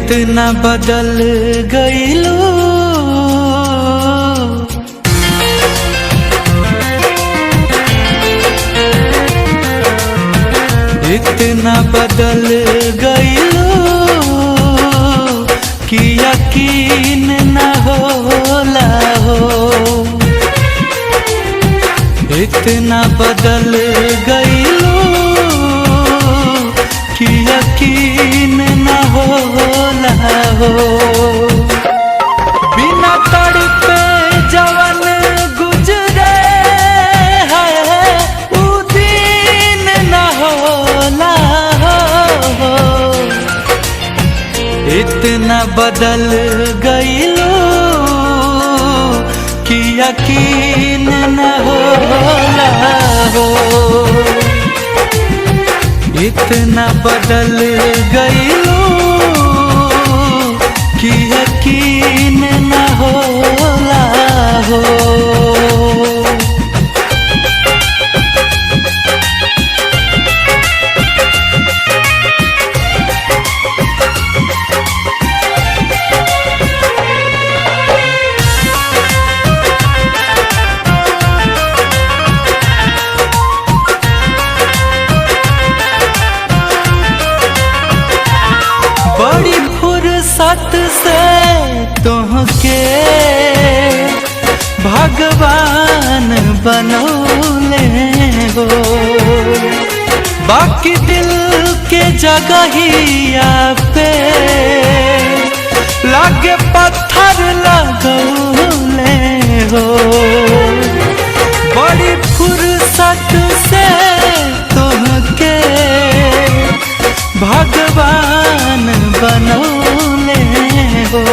इतना बदल गईलू, इतना बदल गईलू कि यकीन न होला हो। इतना बदल गईलू कि यकीन न होला हो। बिना तड़पे जवन गुजरे है उ दिन न होला हो। इतना बदल गईलू कि यकीन न होला हो। इतना बदल गईलू कि यकीन न होला हो। बड़ी फुर्सत से तोहके भगवान बनौले हो। बाकी दिल के जगहिया पे लागे पत्थर लगौले हो। बड़ी फुर्सत से तोहके भगवान बनौले हो।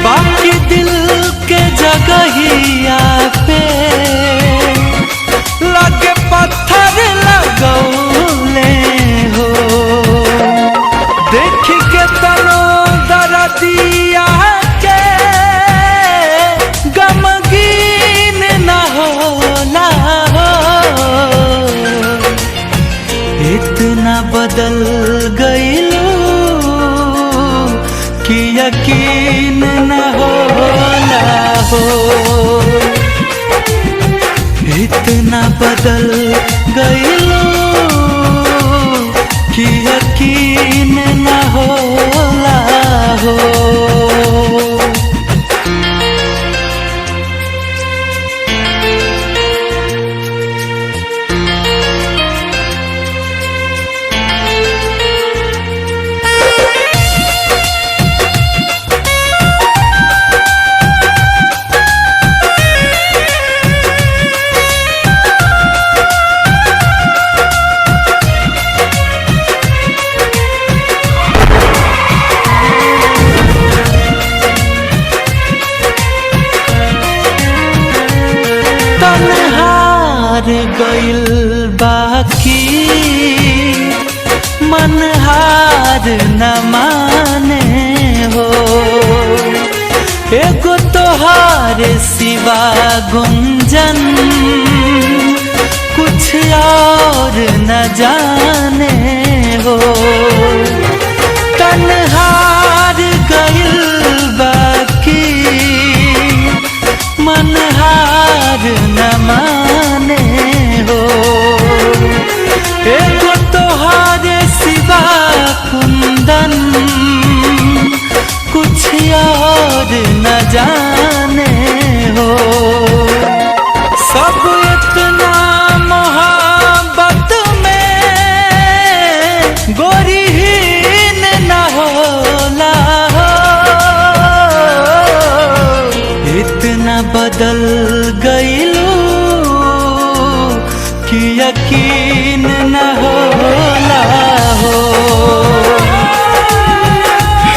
बाकी दिल के जगहिया पे लगे पत्थर लगौले हो। देख के तनो दरदिया के गमगीन न होला हो। इतना बदल गईलू कि यकीन न होला हो। इतना बदल गईलू कि यकीन न होला हो। तन्हार गइल बाकी मनहार न माने हो। एगो तोहार सिवा गुंजन कुछ और न जाने हो। तन्हार गइल बाकी मनहार न माने हो। एगो तोहारे सिवा कुंदन कुछ और न जाने हो। सब इतना मोहब्बत में गोरीहीन न होला हो। इतना बदल गईलू कि यकीन न होला हो।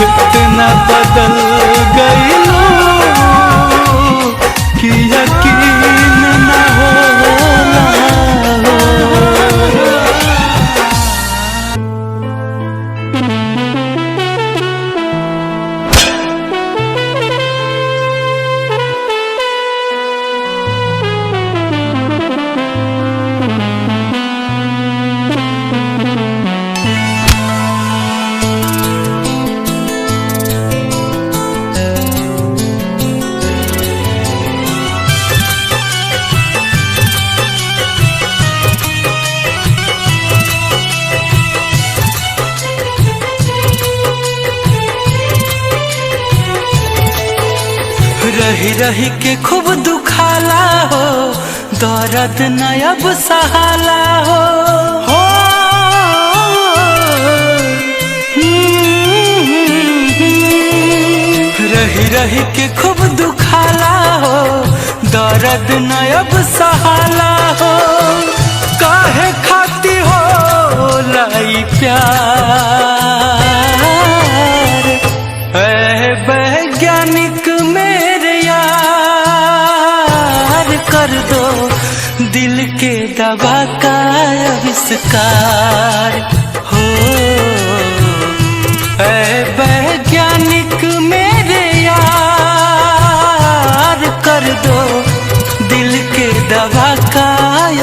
इतना बदल गईलू कि यकीन न होला हो। रही रही के खूब दुखाला हो, दर्द न अब सहाला हो। रही रही के खूब दुखाला हो, दर्द न अब सहाला हो। काहे खाती हो लाई प्यार, ऐ वैज्ञानिक मेरे यार, कर दो दिल के दवा का आविष्कार हो। ऐ वैज्ञानिक मेरे यार, कर दो दिल के दवा का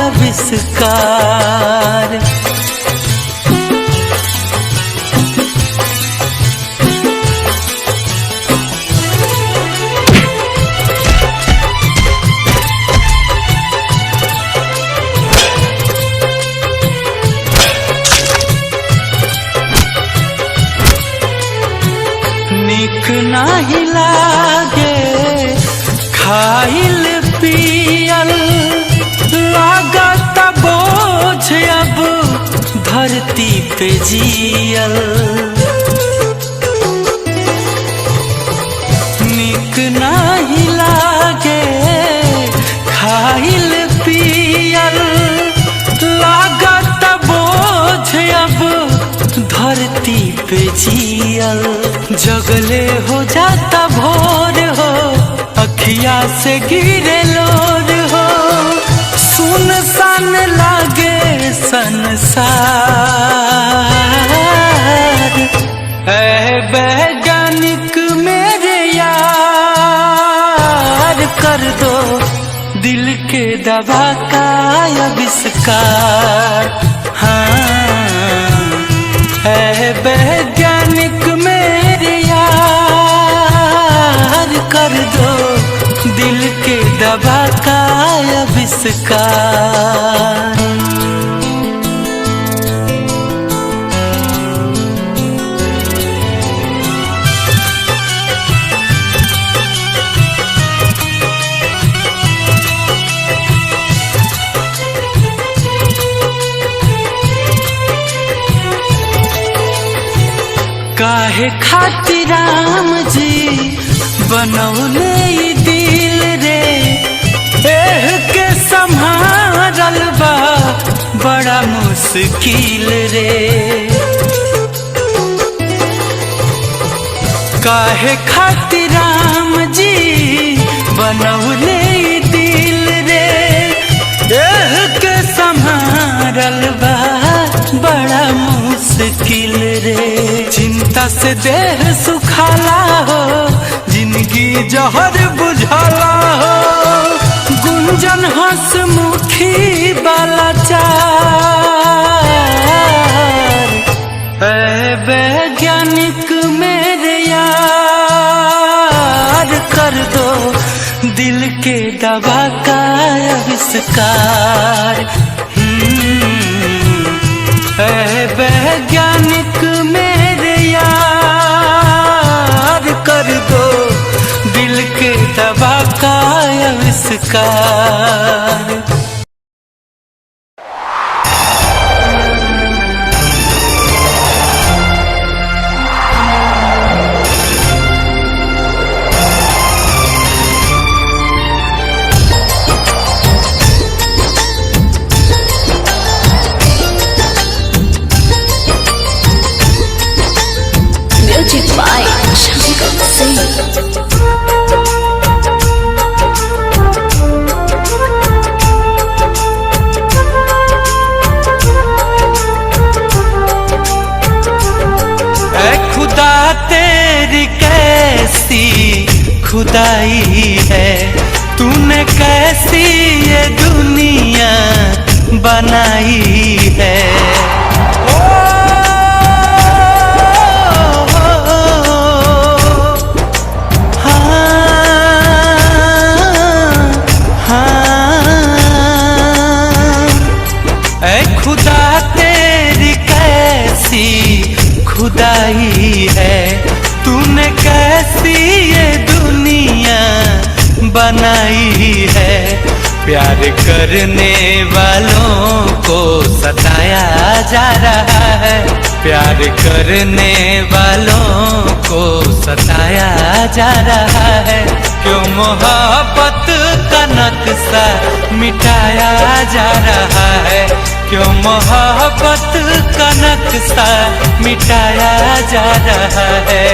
आविष्कार। निक नाही लागे खाइल पियल, लागत बोझ अब धरती पे जियल। निक नाही लागे खाइल पियल, लागत बोझ अब धरती पे जियल। जगले हो जाता भोर हो, अखिया से गिरे लोर हो। सुनसान लागे संसार, ऐ वैज्ञानिक मेरे यार, कर दो दिल के दवा का आविष्कार। हाँ, ऐ वैज्ञानिक मेरे यार, कर दो दिल के दवा का आविष्कार। काहे खातिर राम जी बनौले ई दिल रे, एह के संभारल बा बड़ा मुश्किल रे। काहे खातिर राम जी बनौले ई दिल रे, एह के संभारल बा बड़ा मुश्किल रे। चिंता से देह सुखाला हो, जिंदगी जहर बुझाला हो। गुंजन हंसमुखी वाला चार, ऐ वैज्ञानिक मेरे यार, कर दो दिल के दवा का आविष्कार। ऐ वैज्ञानिक मेरे यार, कर दो दिल के दवा का आविष्कार। Music by Shankar Singh. खुदा तेरी कैसी खुदाई है, तूने कैसी ये दुनिया बनाई है। खुदा तेरी कैसी खुदाई है, तूने कैसी ये दुनिया बनाई है। प्यार करने वालों को सताया जा रहा है, प्यार करने वालों को सताया जा रहा है। क्यों मोहब्बत का नक्शा मिटाया जा रहा है, क्यों मोहब्बत का नक्शा मिटाया जा रहा है।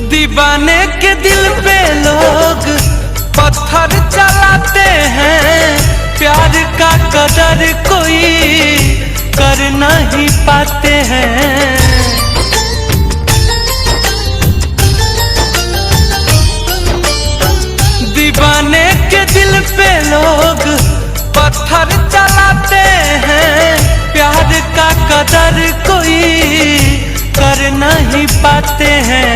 दीवाने के दिल पे लोग पत्थर चलाते हैं, प्यार का कदर कोई कर नहीं पाते हैं। दीवाने के दिल पे लोग पत्थर चलाते हैं, प्यार का कदर कोई कर नहीं पाते हैं।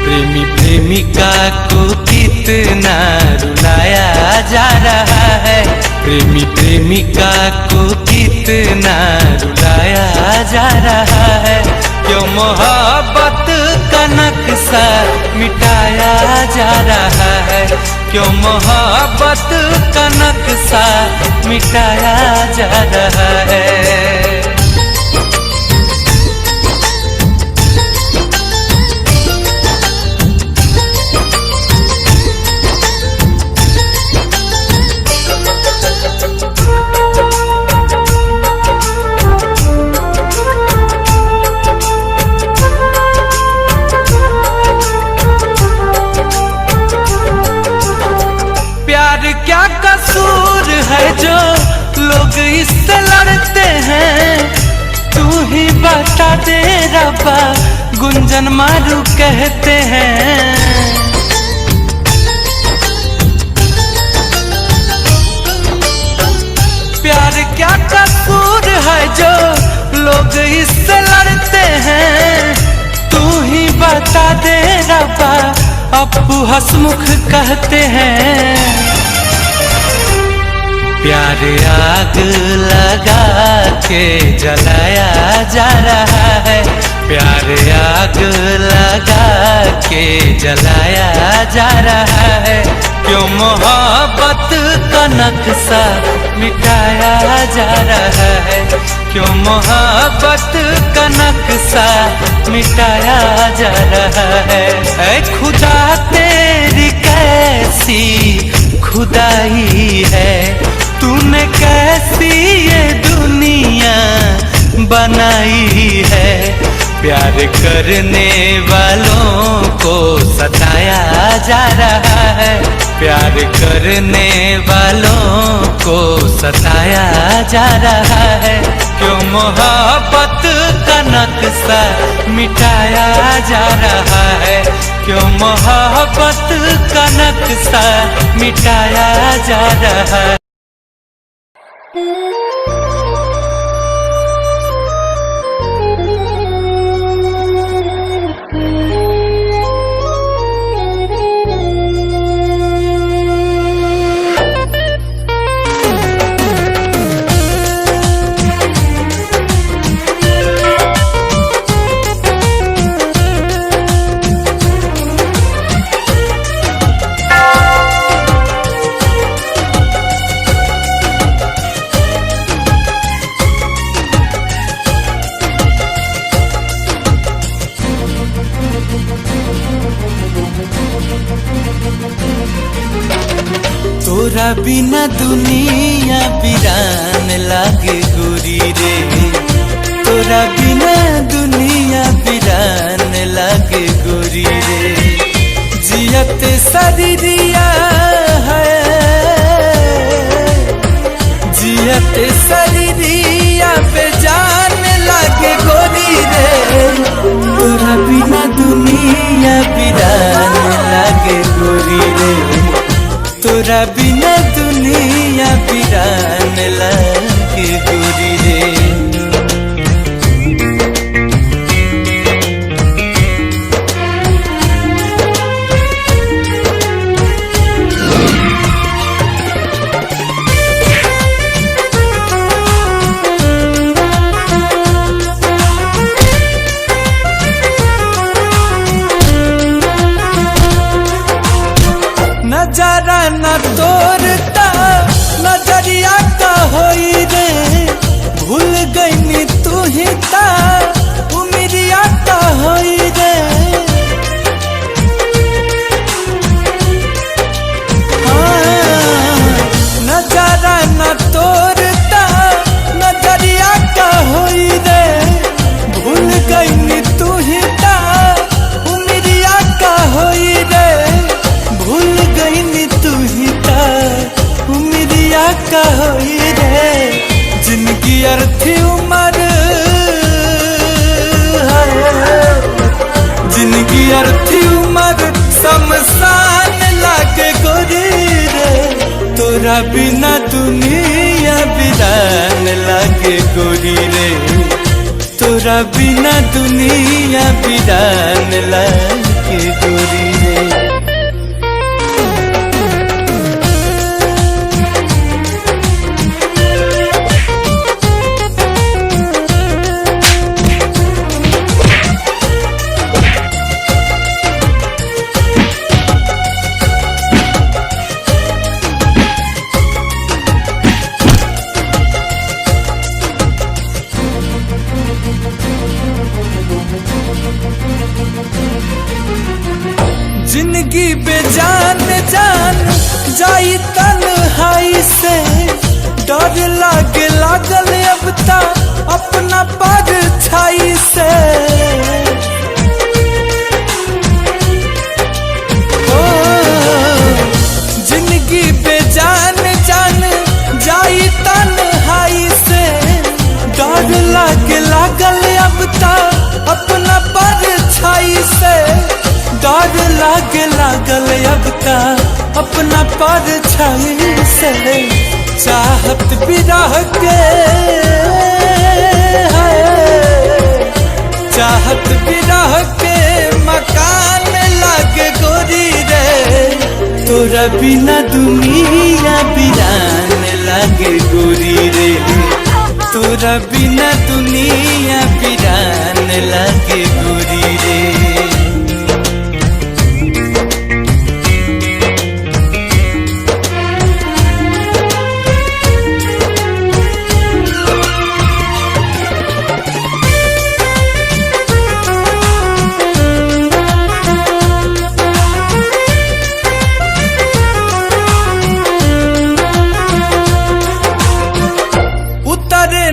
प्रेमी प्रेमिका को कितना रुलाया जा रहा है, प्रेमी प्रेमिका को कितना रुलाया जा रहा है। क्यों मोहब्बत का नक्शा मिटाया जा रहा है, क्यों मोहब्बत का नक्शा मिटाया जा रहा है। क्या कसूर है जो लोग इससे लड़ते हैं, तू ही बता दे रब्बा, गुंजन मारू कहते हैं। प्यार क्या कसूर है जो लोग इससे लड़ते हैं, तू ही बता दे रब्बा, अप्पू हंसमुख कहते हैं। प्यार आग लगा के जलाया जा रहा है, प्यार आग लगा के जलाया जा रहा है। क्यों मोहब्बत का नक्शा मिटाया जा रहा है, क्यों मोहब्बत का नक्शा मिटाया जा रहा है। ऐ खुदा तेरी कैसी खुदाई है, तूने कैसी ये दुनिया बनाई है। प्यार करने वालों को सताया जा रहा है, प्यार करने वालों को सताया जा रहा है। क्यों मोहब्बत का नक्शा मिटाया जा रहा है, क्यों मोहब्बत का नक्शा मिटाया जा रहा है। तोरा बिना दुनिया वीरान लागे गोरी रे, तोरा बिना दुनिया वीरान लागे गोरी रे। जियत शरीरिया है, जियत शरीरिया पे जान लागे गोरी रे। तोरा बिना दुनिया वीरान लागे गोरी रे, तोरा बिना दुनिया वीरान लागे। तोरा बिना दुनिया वीरान लागे गोरी रे, तोरा बिना दुनिया वीरान लागे गोरी रे। जिंदगी बेजान जान जाई तन्हाई से, डर लागे लागल अब ता अपना परछाई से। ओ जिंदगी बेजान जान जाई तन्हाई से, डर लागे लागल अब ता अपना परछाई से। डर लागे लागल अब ता अपना परछाई से। चाहत बिरह के चाहत बिरह के मकान लागे गोरी रे, तोरा बिना दुनिया वीरान लागे गोरी रे, तोरा बिना दुनिया वीरान लागे गोरी रे।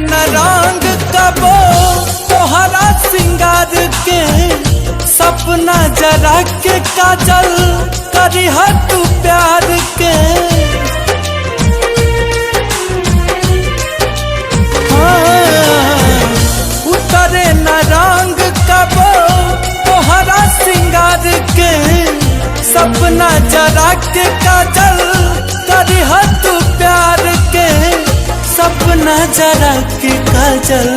न रंग कबो तोहरा सिंगार के, सपना जरा के काजल करी तू प्यार के। उतरे न रंग कबो तोहरा सिंगार के, सपना जरा के काजल करी तू प्यार के। सपना जरा के काजल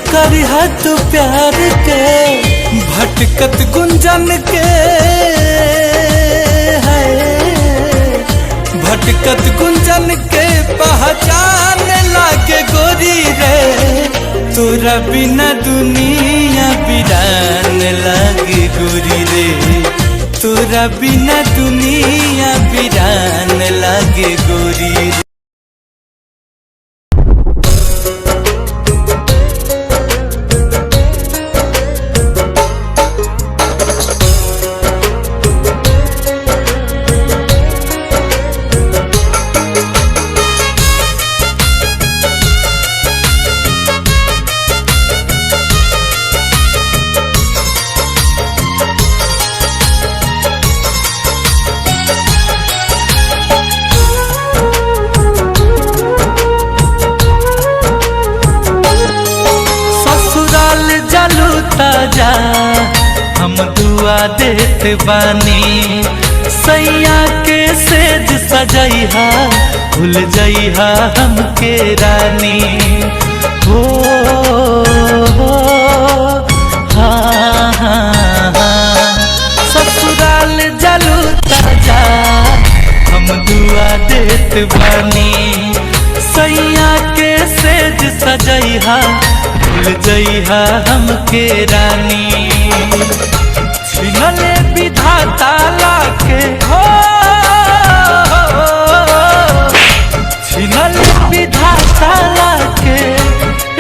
करी तू प्यार के। भटकत गुंजन के है, भटकत गुंजन के पहचान लागे गोरी रे, तोरा बिना दुनिया वीरान लागे गोरी रे, तोरा बिना दुनिया वीरान लागे गोरी रे। जा हम दुआ देत बानी, सैया के सेज सजैहा भूल जइहा हमके रानी। हो हाँ हाँ हाँ ससुराल जलू ताजा हम दुआ देत बानी, सैया के सेज सजैहा भूल जइहा हमके रानी। छिनले विधाता लाके हो, छिनले विधाता लाके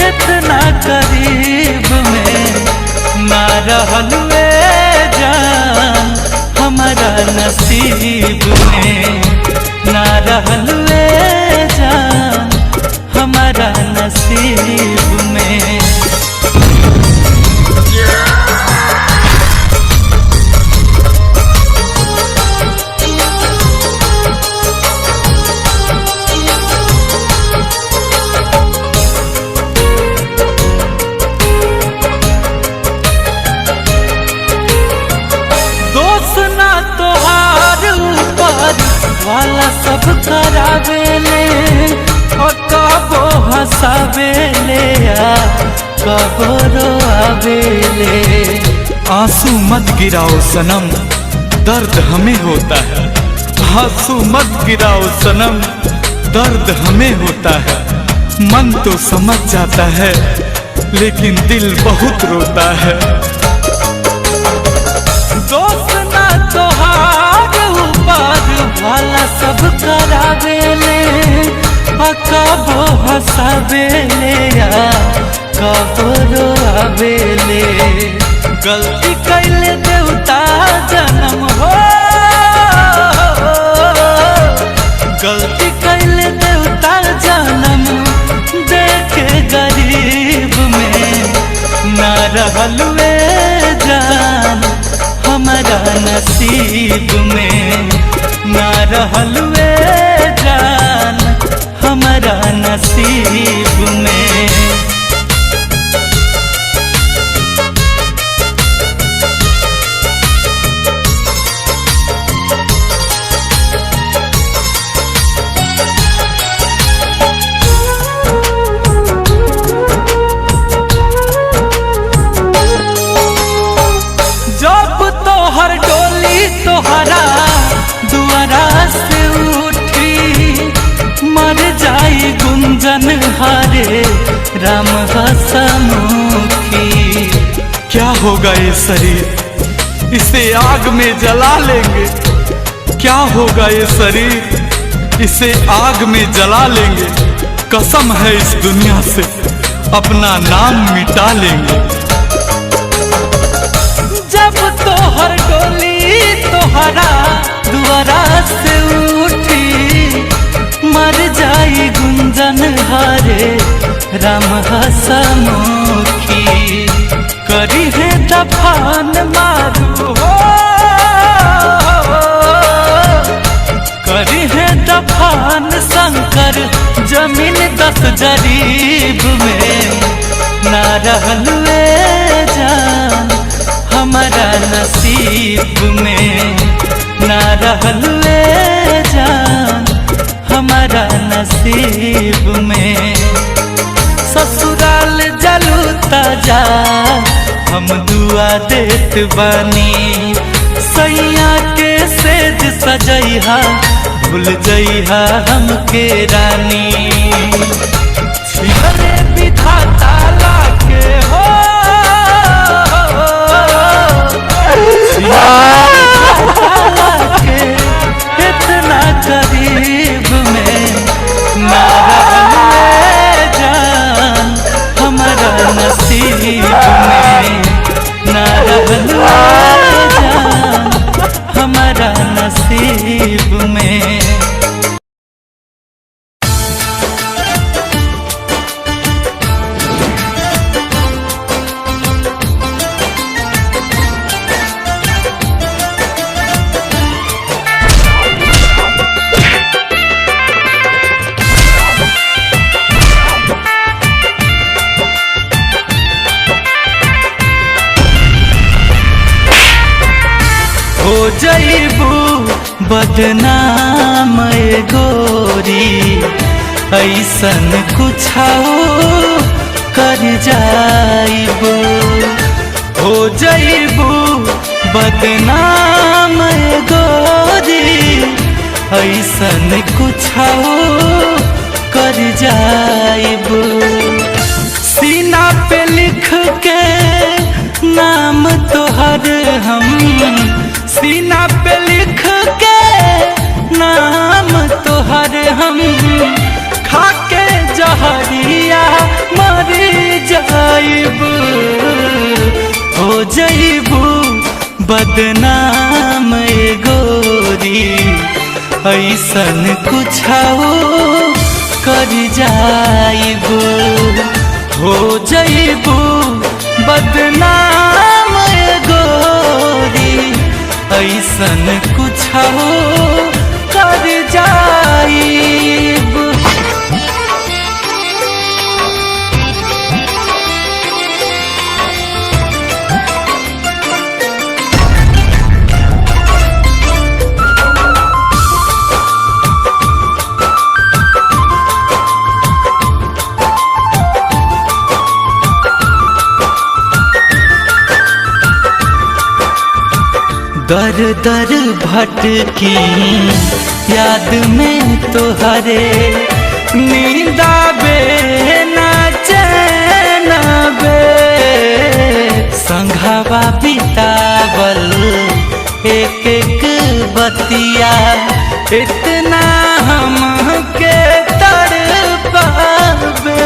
इतना करीब में ना रहलुए जान हमारा नसीब में, ना रहलुए जान हमारा नसीब में। वाला सब करावेले और कबो हंसावेले कबो रोआवेले। आंसू मत गिराओ सनम, दर्द हमें होता है। आंसू मत गिराओ सनम, दर्द हमें होता है। मन तो समझ जाता है लेकिन दिल बहुत रोता है। दोस्त ना तोहार ऊपर वाला सब करावेले कबो हंसावेले कबो रोआवेले। गलती कैले देवता जन्म हो, गलती कैले देवता जन्म देखे गरीब में। ना रहल वे जान हमारा नसीब में, ना रहल वे जान हमारा नसीब में। तोहर डोली तोहरा दुआरा से उठी, मर जाई गुंजन हारे राम हसमुखी। क्या होगा ये शरीर, इसे आग में जला लेंगे। क्या होगा ये शरीर, इसे आग में जला लेंगे। कसम है इस दुनिया से अपना नाम मिटा लेंगे। जब तोहर डोली तोहरा दुआरा से उठी, मर जाई गुंजन हारे राम हसमुखी। करी है दफान मारू हो, करी है दफान शंकर जमीन 10 जरीब में। ना रहल वे जान हमारा नसीब में, ना रहल वे जान हमारा नसीब में। ससुराल जलूता जा हम दुआ देत बानी, सैया के सेज सजैहा भूल जइहा हमके रानी। छिहरे विधाता लाके हो, के इतना करीब में। ना रहल जान हमारा नसीब में, ना रहल जान हमारा नसीब में। हो जइबू बदनाम गोरी, ऐसन कुछ कर जाइबू। हो जइबू बदनाम गोरी, ऐसन कुछ कर जाइबू। सीना पे लिख के नाम तोहर हम, सीना पे लिख के नाम तोहर हम, खाके जहरिया मर जाइबू। हो जइबू बदनाम गोरी, ऐसन कुछ कर जाइबू। हो जइबू बदनाम गोरी, ऐसन कुछ कर जाइब। दर दर भटकी याद में तोहरे, नींद आवे ना चैन आवे, संघवा बितावल एक एक बतिया इतना हमके तड़पावे।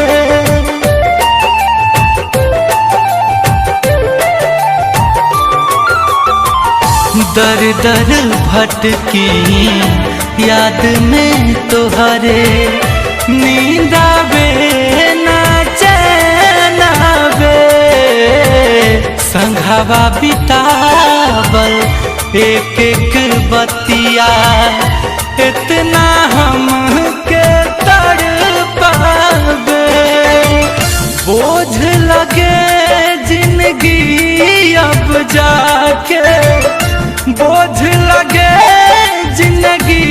दर दर भटकी याद में तोहरे, नींद आवे ना चैन आवे, संघवा बितावल एक एक बतिया इतना हमके तड़पावे। बोझ लगे जिंदगी अब जाके, बोझ लगे जिंदगी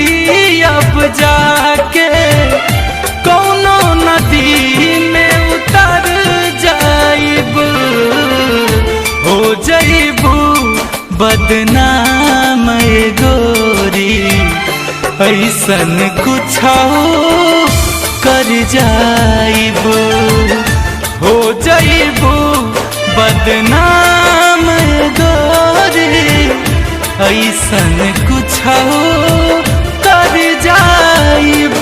अब जाके, कौनो नदी में उतर जाइब, हो जाइबू बदनाम गोरी, ऐसन कुछ कर जाइब, हो जाइबू बदनाम गोरी, ऐसन कुछ कर जाइब।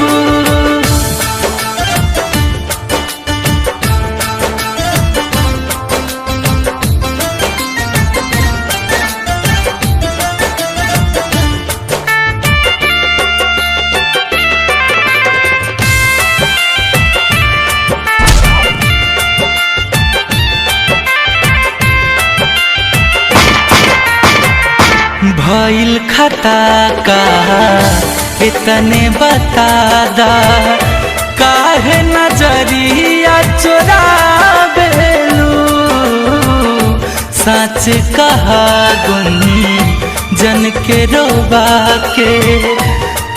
भइल खता का इतने बता दा, काहे नजरिया चुरावेलू, सच कहा गुन जन के रोबा के,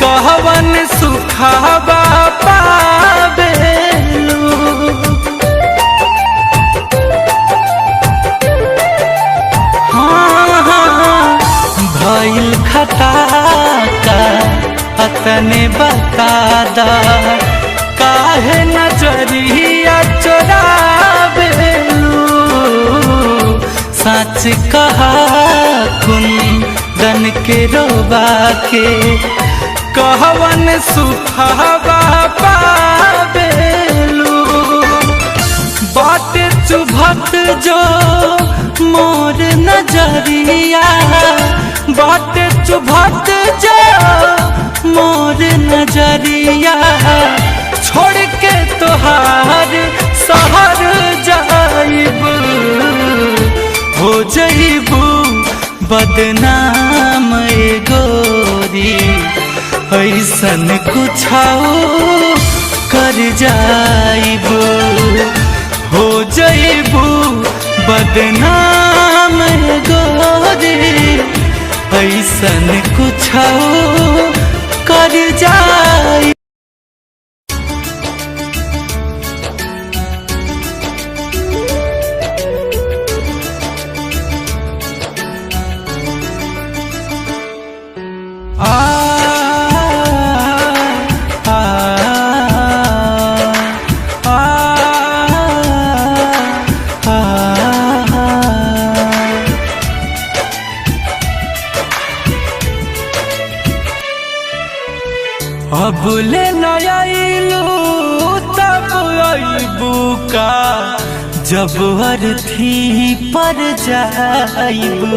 कहवन सुखावा पावेलू। भइल खता का अतने बता दा, काहे नजरिया चुरावेलू, सच कहा कुंदन के रोबा के, कहवन सुखावा पावेलू। बात चुभत जो मोर नजरिया, बात चुभत जो मोर नजरिया, छोड़ के तोहार शहर जाइब, हो जाइबू बदनाम गोरी, ऐसन कुछ कर जाइब, हो जाइबू बदनाम गोरी, ऐसन कुछ कर जाइब। अब ले नयाइलू तब आइबू का, जब अर्थी पर जाइबू,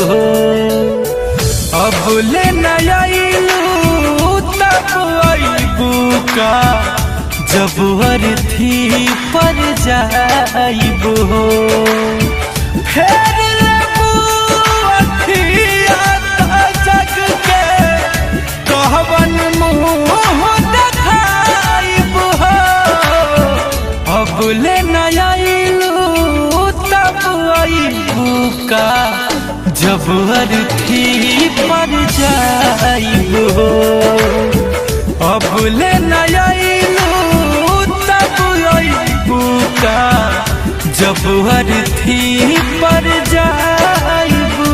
अब ले नयाइलू तब आइबू का, जब अर्थी पर जाइबू, फेर लेबू अखिया जग के, कहवन मुँह ले नयाइलू तब आइबू का, जब अर्थी पर जाइबू, अब ले नयाइलू तब आइबू का, जब अर्थी पर जाइबू।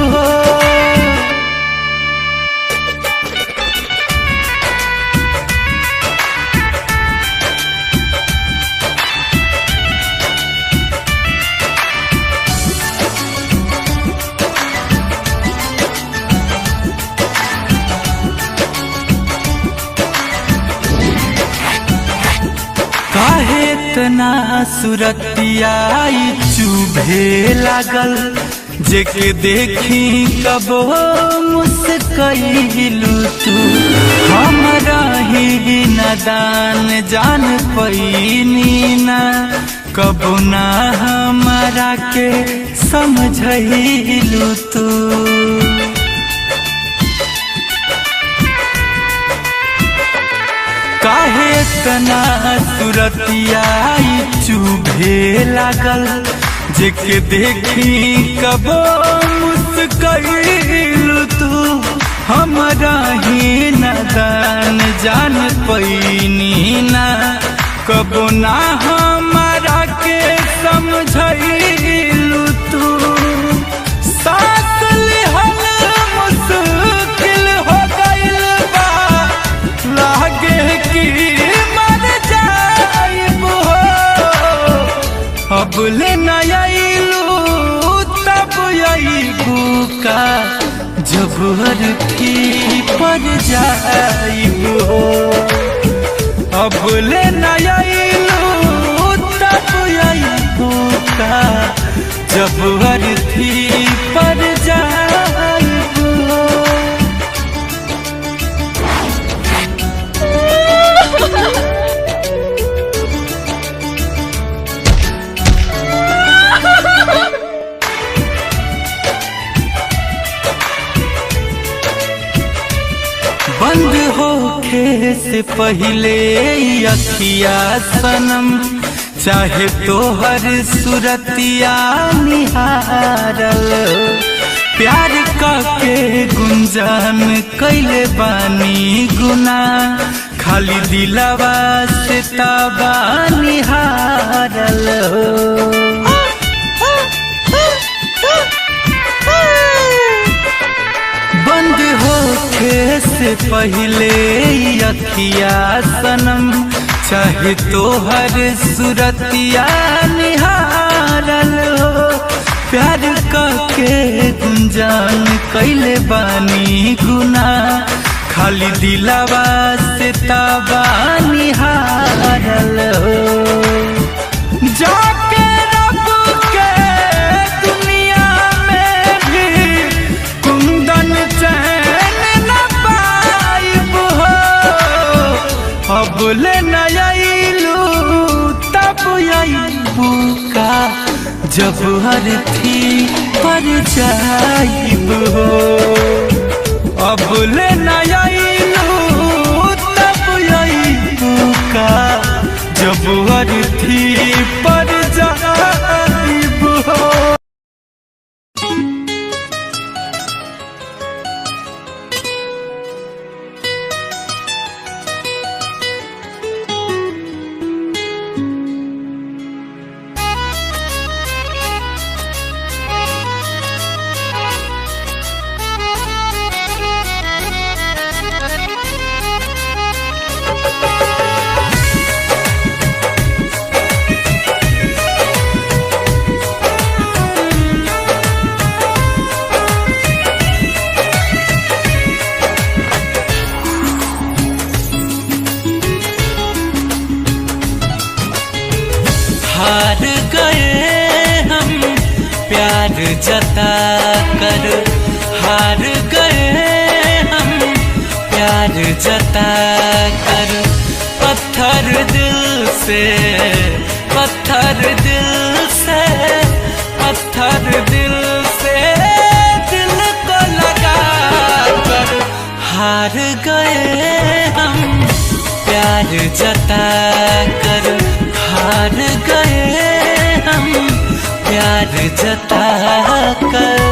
सुरतिया चुभे लागल, जेके देखी कबो मुस्कइलू तू। हमरा ही नदान जान पैनी ना, कबो ना हमारा के समझइलू तू। काहे तना सुरतिया चुभे लागल, जेके देखी कबो मुस्कइलू तू। हमरा ही नदान जान पैनी ना, कबो ना हमारा के समझइलू तू। साथ लिहल मुश्किल हो गइल बा, लागे कि मर जाइब हो। अब ले न आइलू तब आइबू का, जब अर्थी पर जाइब हो। अब ले न आइलू तब आइबू का, जब अर्थी पर जाइब हो। बंद होखे से पहले अखिया सनम, चाहे तोहर सुरतिया निहारल। प्यार के गुंजान कैले बानी गुना, खाली दिलवा से ताबा निहारल। बंद होखे से पहले अखिया सनम, चाहे तोहर सुरतिया निहारल हो। प्यार के गुंजान कैले बानी गुना, खाली दिलवा से ताबा निहारल हो। जाके रब के दुनिया में भी कुंदन चैन न पाइब हो। अब ले न आइलू तब आइबू का, जब अर्थी पर जाइब हो। अब ले न आइलू तब आइबू का, जब अर्थी पर जाइब हो। हार गए हम प्यार जता कर, हार गए हम प्यार जता कर। पत्थर दिल से, पत्थर दिल से, पत्थर दिल से दिल को लगा कर। हार गए हम प्यार जता कर, हार गए हम प्यार जता कर।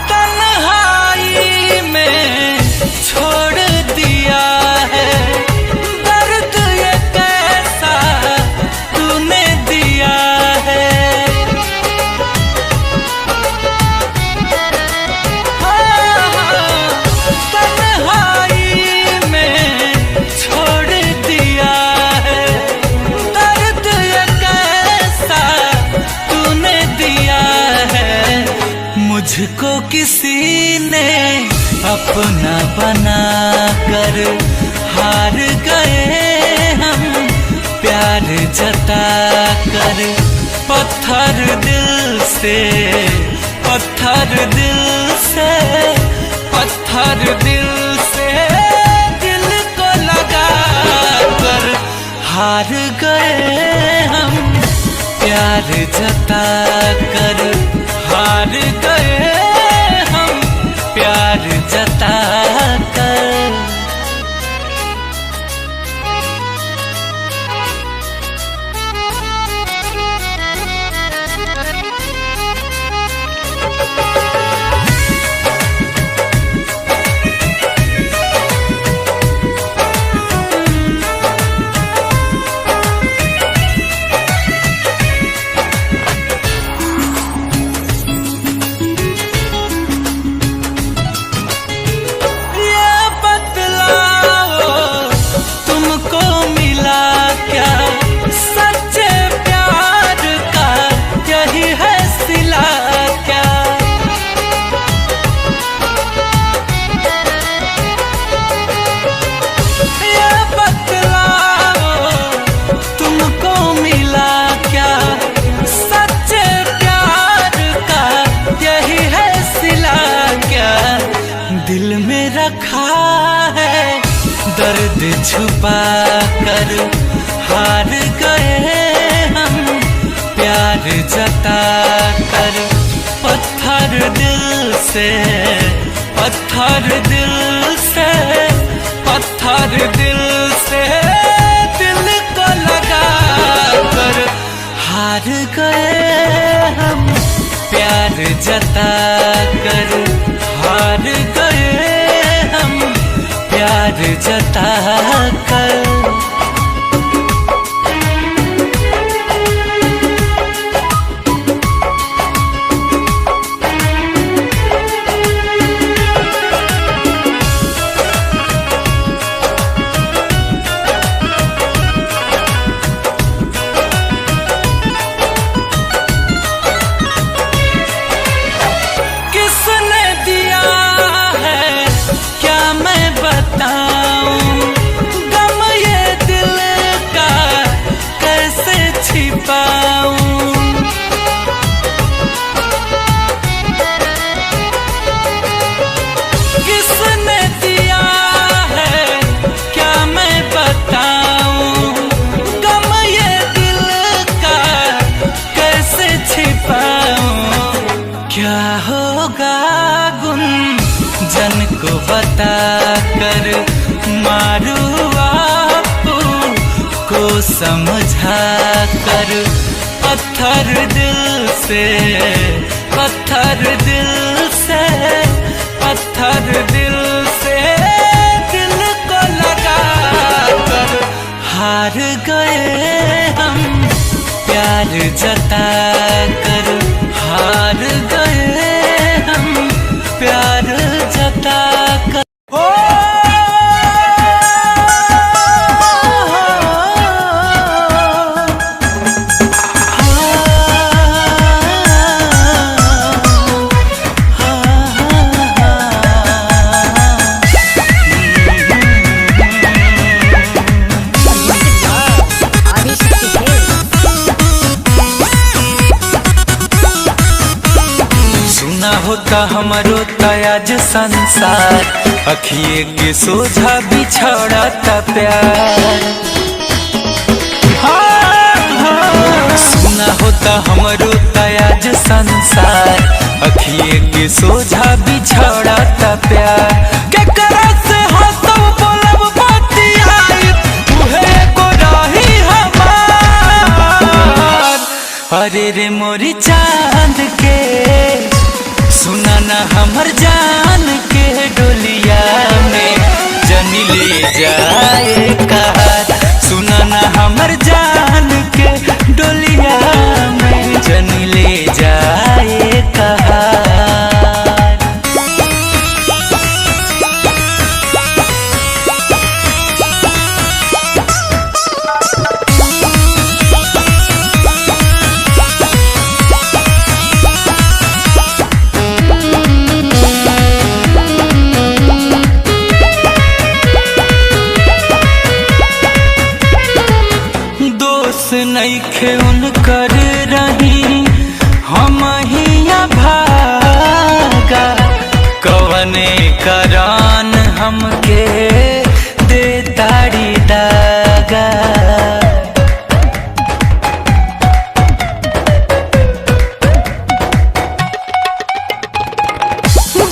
तन्हाई में छोड़ दिया है दर्द ये किसी ने अपना बना कर हार गए हम प्यार जता कर। पत्थर दिल से पत्थर दिल से पत्थर दिल से दिल को लगा कर हार गए हम प्यार जता कर। हार गए हम प्यार जता कर। दिल में रखा है दर्द छुपा कर हार गए हम प्यार जता कर। पत्थर दिल से पत्थर दिल से पत्थर दिल से दिल को लगा कर हार गए हम प्यार जता कर। हार गए हम प्यार जता कर। किसने दिया है क्या मैं बताऊं गम ये दिल का कैसे छिपाऊं। क्या होगा गुंजन को बता कर मारू आपू को समझा कर। पत्थर दिल से पत्थर दिल से पत्थर दिल से दिल को लगा कर हार गए हम प्यार जता कर। हार गए हम प्यार जता कर। होता हमारो तयाज संसार अखिए के सोझा बिछड़ता प्यार। सुना होता हमारो तयाज संसार अखिए के सोझा बिछड़ता प्यार। केकरा से हंसब बोलब बतियाई उहे को रही हमार। अरे रे मोरी चांद के सुना ना हमर जान के डोलिया में जनी ले जाए कार। सुना ना हमर जान के डोलिया में जनी ले जाए कार। नइखे उनकर रही हम हिया भागा कवने करान हमके दे ताड़ी दागा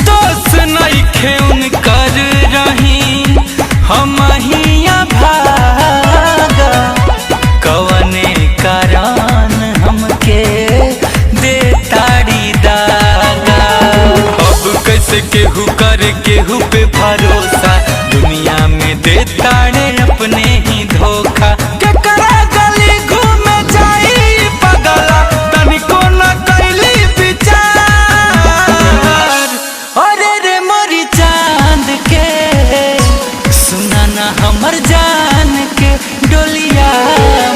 दोस्त नइखे उनकर रही हम हिया भागा कवने करान हमके दे ताड़ी दागा अब कैसे केहू कर केहू पे भरोसा दुनिया में दे ताड़े अपने ही धोखा केकरा गली घूमे जाई पगला तनिको न कैली विचार अरे रे मोरी चांद के सुना ना हमर जान के डोलिया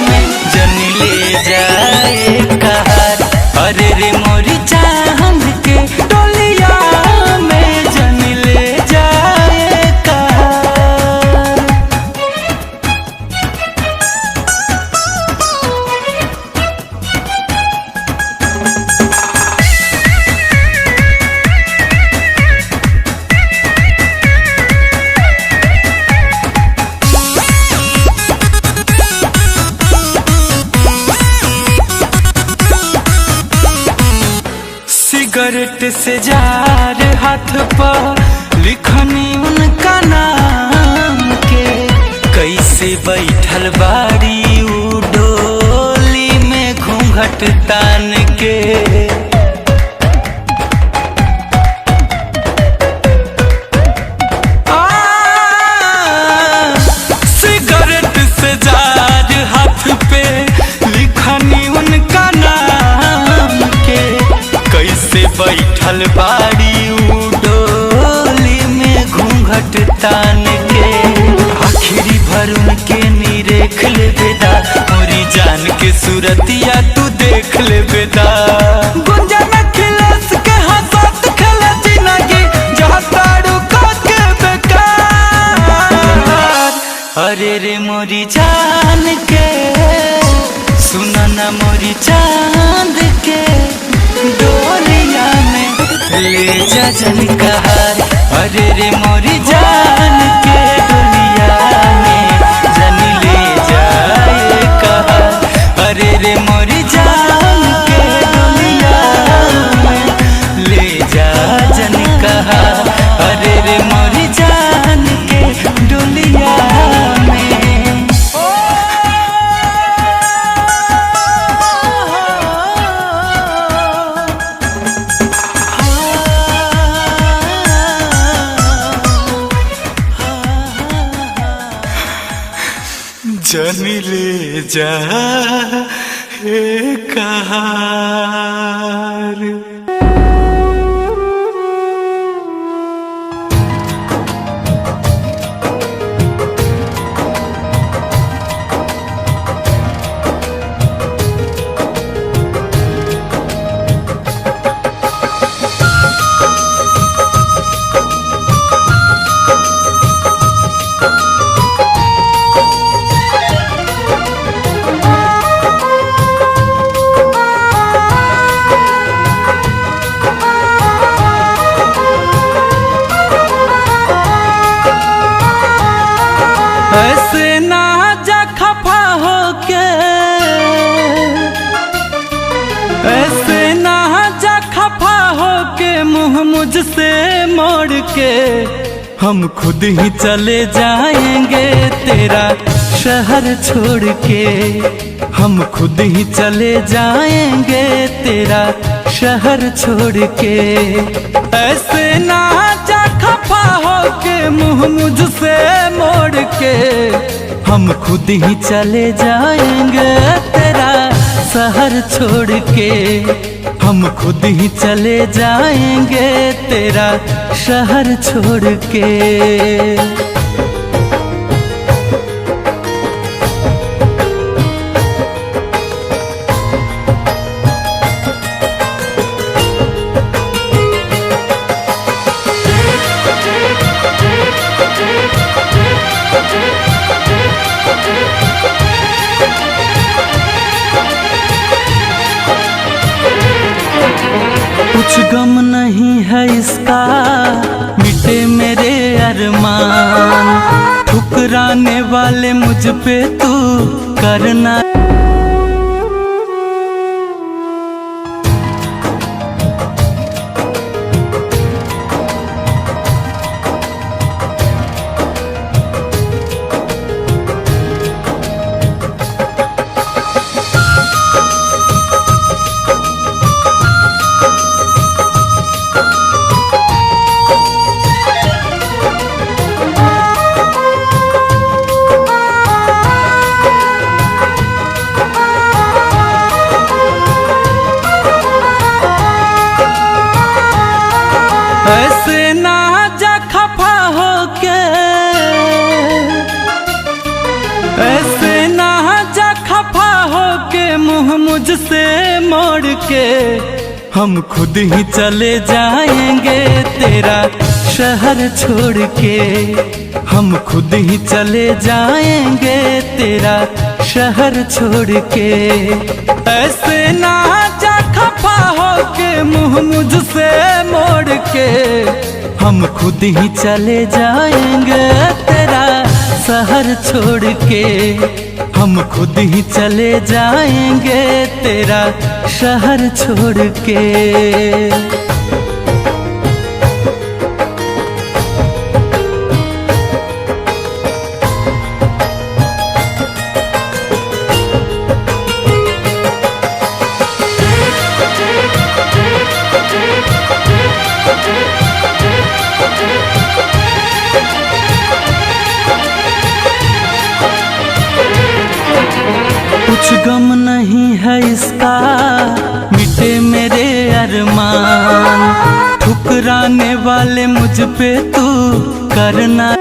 में जन ले जाए कहर अरे रे मोरी चांद के डोलिया में जन ले जाए कहर सिगरेट से जार हाथ पर लिखनी उनका नाम के कैसे बैठल बाड़ी उ डोली में घूंघट तान के सिगरेट से जार हाथ पे लिखनी उनका नाम के कैसे बैठल बाड़ी उ डोली में घूंघट तान के आखिरी भर उनके निरेख ले बेदा मोरी जान के सूरतिया तू देख ले बेदा गुंजा में खिलस के हंसत खेले जिंदगी जहाँ ताड़ू के बेकार अरे रे मोरी जान के सुना ना मोरी चांद के डोलिया में ले जा जन कहर अरे रे मोरी जान के डोलिया में जन ले जाए कहर अरे रे मोरी जान के डोलिया में ले जा जन कहर अरे रे मोरी जान के डोलिया में जन ले जा हे कहर ऐसे ना जा खफा हो के ऐसे ना जा खफा हो के मुँह मुझसे मोड़ के हम खुद ही चले जाएंगे तेरा शहर छोड़ के हम खुद ही चले जाएंगे तेरा शहर छोड़ के ऐसे ना जा खफा हो के मुँह मुझसे मोड़ के हम खुद ही चले जाएंगे तेरा शहर छोड़ के हम खुद ही चले जाएंगे तेरा शहर छोड़ के पे तू करना। ऐसे ना जा खफा होके, ऐसे ना जा खफा होके मुँह मुझसे मोड़ के, हम खुद ही चले जाएंगे तेरा शहर छोड़ के। हम खुद ही चले जाएंगे तेरा शहर छोड़ के। ऐसे ना जा खफा होके मुँह मुझसे मोड़ के, हम खुद ही चले जाएंगे तेरा शहर छोड़ के। हम खुद ही चले जाएंगे तेरा शहर छोड़ के। कुछ गम नहीं है इसका, मिटे मेरे अरमान। ठुकराने वाले मुझ पे तू करना।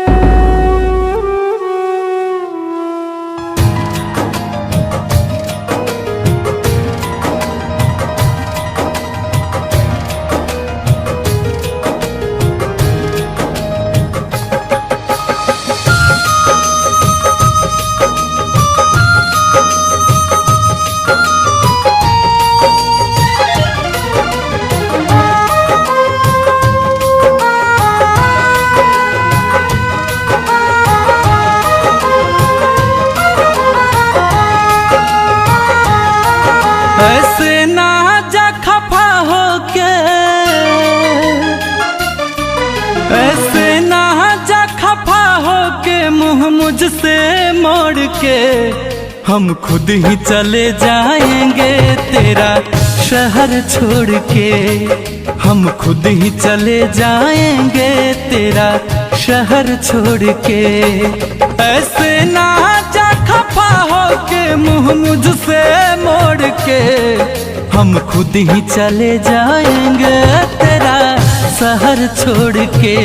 ऐसे ना जा खफा होके, ऐसे ना जा खफा होके मुँह मुझसे मोड़ के, हम खुद ही चले जाएंगे तेरा शहर छोड़ के। हम खुद ही चले जाएंगे तेरा शहर छोड़ के। ऐसे ना जा खफा होके मुँह मुझसे मोड़ के, हम खुद ही चले जाएंगे तेरा शहर छोड़ के।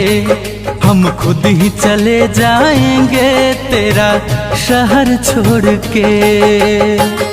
हम खुद ही चले जाएंगे तेरा शहर छोड़ के।